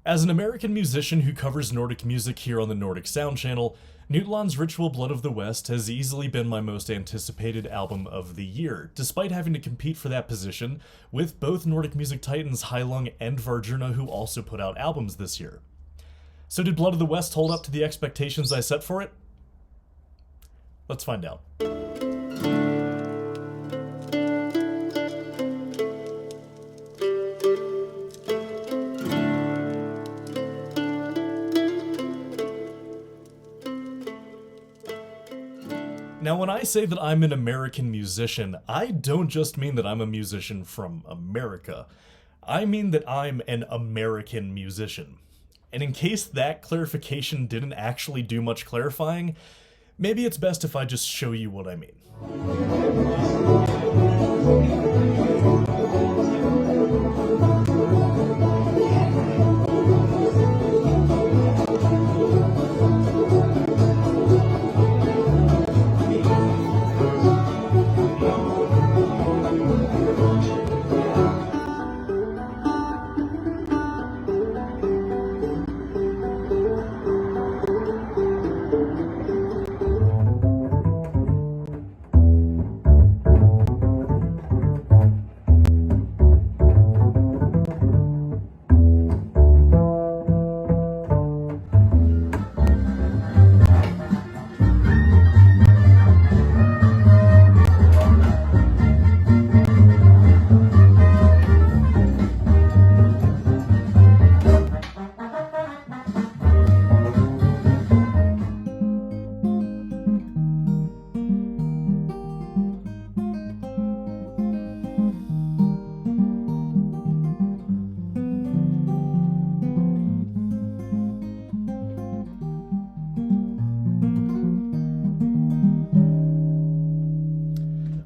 As an American musician who covers Nordic music here on the Nordic Sound channel, NYTT LAND's Ritual Blood of the West has easily been my most anticipated album of the year, despite having to compete for that position with both Nordic music titans Heilung and Vardruna, who also put out albums this year. So did Blood of the West hold up to the expectations I set for it? Let's find out. Now, when I say that I'm an American musician, I don't just mean that I'm a musician from America. I mean that I'm an American musician. And in case that clarification didn't actually do much clarifying, maybe it's best if I just show you what I mean.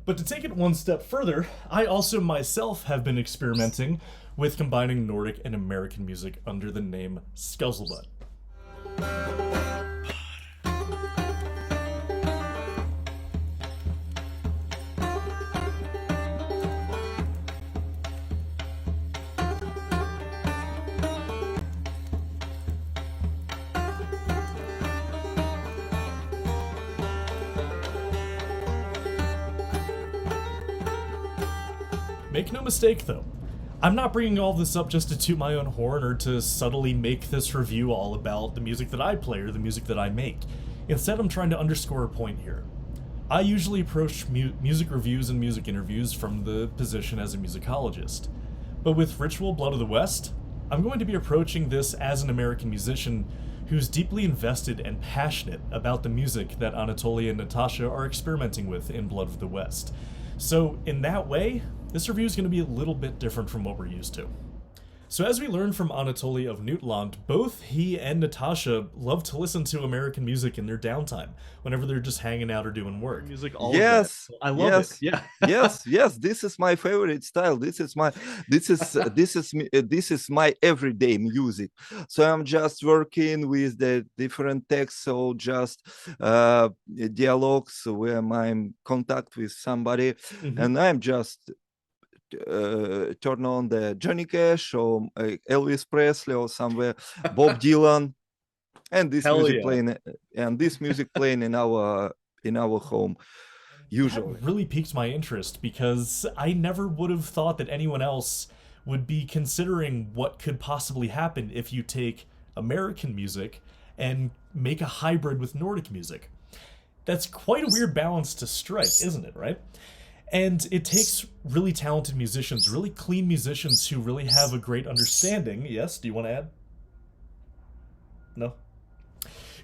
But to take it one step further, I also myself have been experimenting with combining Nordic and American music under the name Skuzzlebutt. Make no mistake though, I'm not bringing all this up just to toot my own horn or to subtly make this review all about the music that I play or the music that I make. Instead, I'm trying to underscore a point here. I usually approach music reviews and music interviews from the position as a musicologist. But with Ritual Blood of the West, I'm going to be approaching this as an American musician who's deeply invested and passionate about the music that Anatoly and Natasha are experimenting with in Blood of the West. So in that way, this review is going to be a little bit different from what we're used to. So as we learned from Anatoly of NYTT LAND, both he and Natasha love to listen to American music in their downtime, whenever they're just hanging out or doing work. Music, all Yes, of that. I love it. Yeah. yes. This is my favorite style. This is my everyday music. So I'm just working with the different texts, so just dialogues where I'm in contact with somebody, and I'm just turn on the Johnny Cash or Elvis Presley or somewhere Bob Dylan, and this music playing in our home usually. That really piqued my interest because I never would have thought that anyone else would be considering what could possibly happen if you take American music and make a hybrid with Nordic music. That's quite a weird balance to strike, isn't it, right? And it takes really talented musicians, really clean musicians who really have a great understanding. Yes, do you want to add? No?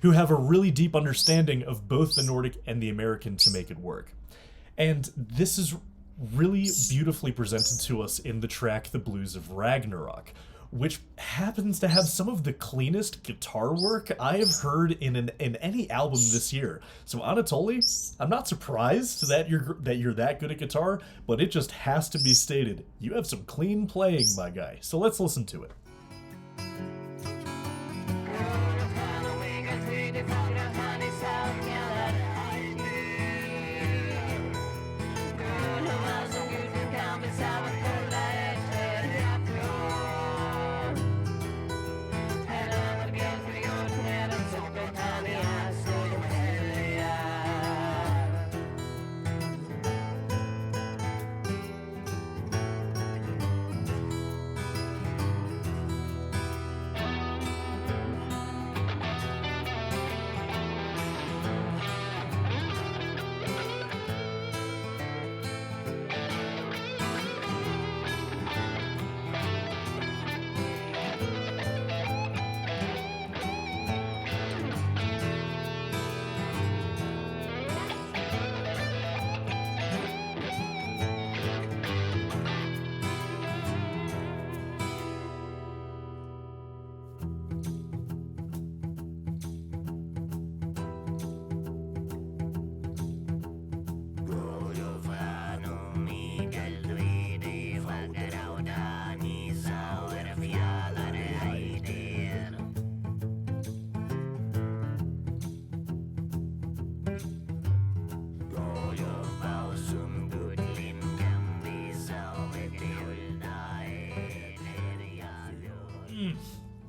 Who have a really deep understanding of both the Nordic and the American to make it work. And this is really beautifully presented to us in the track The Blues of Ragnarok, which happens to have some of the cleanest guitar work I have heard in any album this year. So Anatoly, I'm not surprised that you're that good at guitar, but it just has to be stated, you have some clean playing, my guy. So let's listen to it.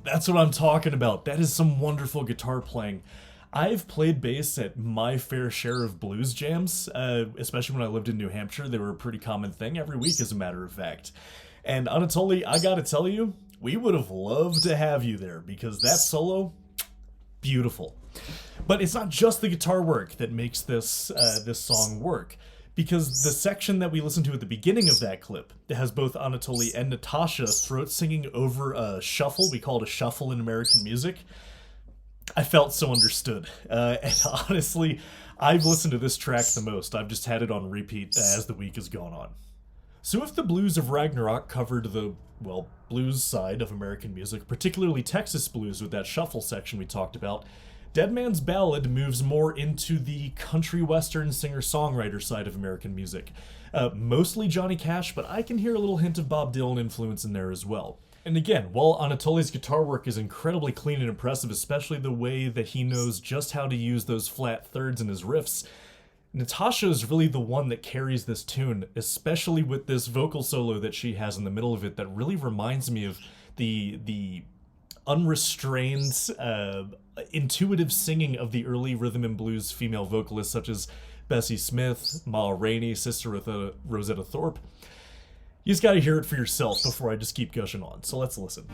That's what I'm talking about. That is some wonderful guitar playing. I've played bass at my fair share of blues jams, especially when I lived in New Hampshire. They were a pretty common thing every week, as a matter of fact. And Anatoly, I gotta tell you, we would have loved to have you there, because that solo, beautiful. But it's not just the guitar work that makes this song work, because the section that we listened to at the beginning of that clip has both Anatoly and Natasha throat singing over a shuffle. We call it a shuffle in American music. I felt so understood. And honestly, I've listened to this track the most. I've just had it on repeat as the week has gone on. So if the blues of Ragnarok covered the, well, blues side of American music, particularly Texas blues with that shuffle section we talked about, Dead Man's Ballad moves more into the country western singer-songwriter side of American music. Mostly Johnny Cash, but I can hear a little hint of Bob Dylan influence in there as well. And again, while Anatoly's guitar work is incredibly clean and impressive, especially the way that he knows just how to use those flat thirds in his riffs, Natasha is really the one that carries this tune, especially with this vocal solo that she has in the middle of it that really reminds me of the unrestrained, intuitive singing of the early rhythm and blues female vocalists such as Bessie Smith, Ma Rainey, Sister Rosetta Thorpe. You just gotta hear it for yourself before I just keep gushing on, so let's listen.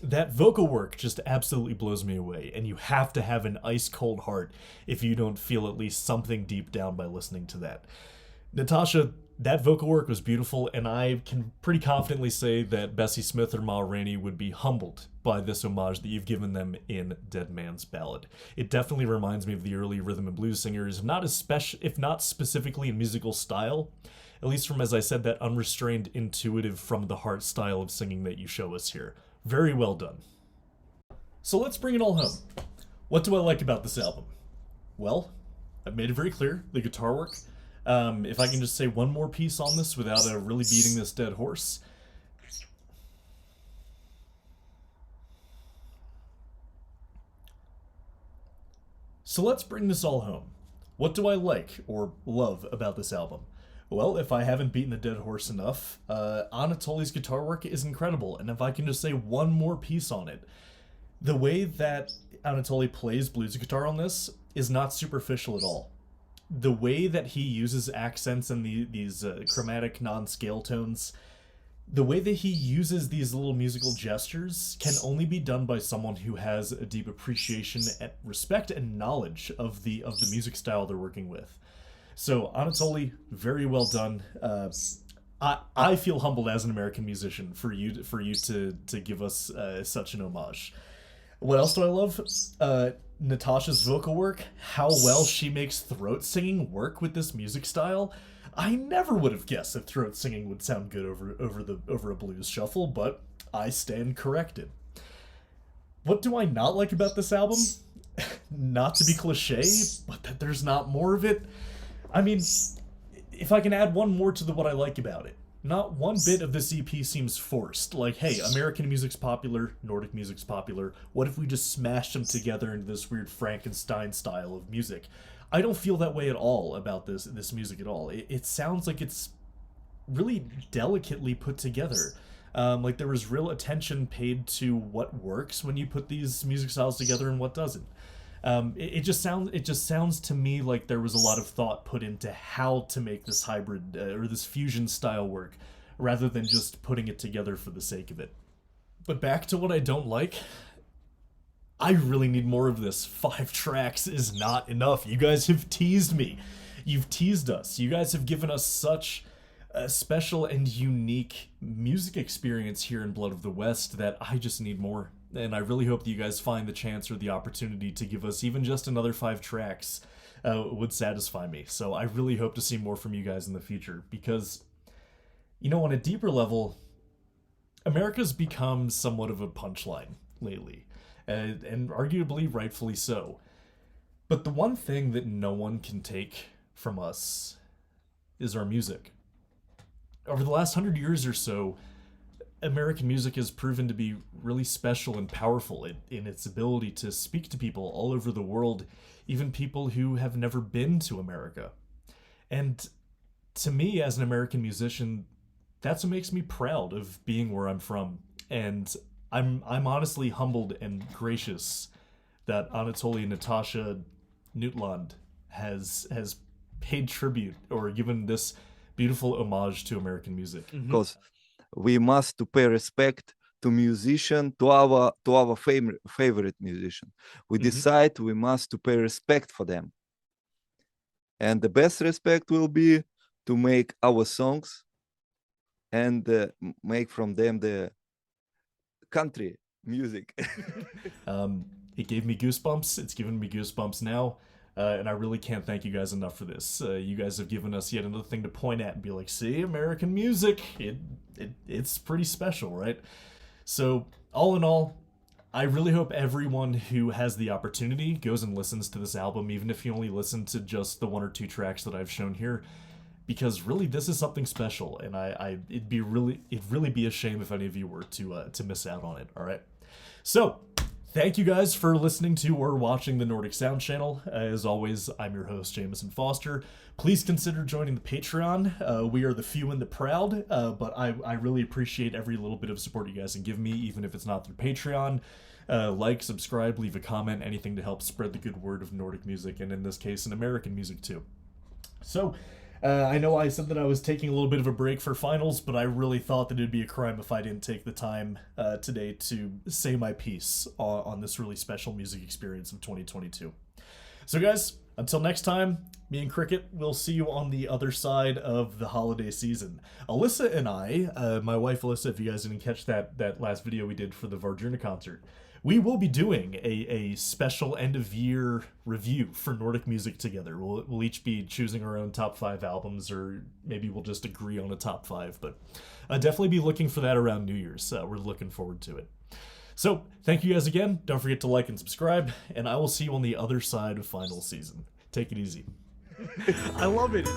That vocal work just absolutely blows me away, and you have to have an ice-cold heart if you don't feel at least something deep down by listening to that. Natasha, that vocal work was beautiful, and I can pretty confidently say that Bessie Smith or Ma Rainey would be humbled by this homage that you've given them in Dead Man's Ballad. It definitely reminds me of the early rhythm and blues singers, if not specifically in musical style, at least from, as I said, that unrestrained, intuitive, from-the-heart style of singing that you show us here. Very well done. So let's bring it all home. What do I like about this album? Well, I've made it very clear, the guitar work. If I can just say one more piece on this without really beating this dead horse. So let's bring this all home. What do I like or love about this album? Well, if I haven't beaten a dead horse enough, Anatoly's guitar work is incredible, and if I can just say one more piece on it, the way that Anatoly plays blues guitar on this is not superficial at all. The way that he uses accents and these chromatic non-scale tones, the way that he uses these little musical gestures can only be done by someone who has a deep appreciation, and respect, and knowledge of the music style they're working with. So Anatoly, very well done. I feel humbled as an American musician for you to give us such an homage. What else do I love? Natasha's vocal work. How well she makes throat singing work with this music style. I never would have guessed that throat singing would sound good over a blues shuffle, but I stand corrected. What do I not like about this album? Not to be cliche, but that there's not more of it. I mean, if I can add one more to what I like about it, not one bit of this EP seems forced. Like, hey, American music's popular, Nordic music's popular, what if we just smashed them together into this weird Frankenstein style of music? I don't feel that way at all about this music at all. It sounds like it's really delicately put together. Like there was real attention paid to what works when you put these music styles together and what doesn't. It just sounds to me like there was a lot of thought put into how to make this hybrid or this fusion style work, rather than just putting it together for the sake of it. But back to what I don't like. I really need more of this. 5 tracks is not enough. You guys have teased me. You've teased us. You guys have given us such a special and unique music experience here in Blood of the West that I just need more. And I really hope that you guys find the chance or the opportunity to give us even just another 5 tracks would satisfy me. So I really hope to see more from you guys in the future because, you know, on a deeper level, America's become somewhat of a punchline lately, and arguably rightfully so. But the one thing that no one can take from us is our music. Over the last 100 years or so, American music has proven to be really special and powerful in its ability to speak to people all over the world, even people who have never been to America. And to me, as an American musician, that's what makes me proud of being where I'm from. And I'm honestly humbled and gracious that Anatoly Natasha Nutland has paid tribute or given this beautiful homage to American music. Because we must to pay respect to musician, to our favorite musician. We decide we must to pay respect for them. And the best respect will be to make our songs and make from them the country music. It gave me goosebumps. It's given me goosebumps now. And I really can't thank you guys enough for this. You guys have given us yet another thing to point at and be like, see, American music, it's pretty special, right? So, all in all, I really hope everyone who has the opportunity goes and listens to this album, even if you only listen to just the 1 or 2 tracks that I've shown here, because really this is something special, and it'd really be a shame if any of you were to miss out on it. All right, so thank you guys for listening to or watching the Nordic Sound Channel. As always, I'm your host, Jameson Foster. Please consider joining the Patreon. We are the few and the proud, but I really appreciate every little bit of support you guys can give me, even if it's not through Patreon. Like, subscribe, leave a comment, anything to help spread the good word of Nordic music, and in this case, in American music too. So, I know I said that I was taking a little bit of a break for finals, but I really thought that it'd be a crime if I didn't take the time today to say my piece on this really special music experience of 2022. So guys, until next time, me and Cricket will see you on the other side of the holiday season. Alyssa and I, my wife Alyssa, if you guys didn't catch that last video we did for the Vardruna concert, we will be doing a special end-of-year review for Nordic music together. We'll each be choosing our own top 5 albums, or maybe we'll just agree on a top 5, but definitely be looking for that around New Year's. We're looking forward to it. So, thank you guys again. Don't forget to like and subscribe, and I will see you on the other side of final season. Take it easy. I love it.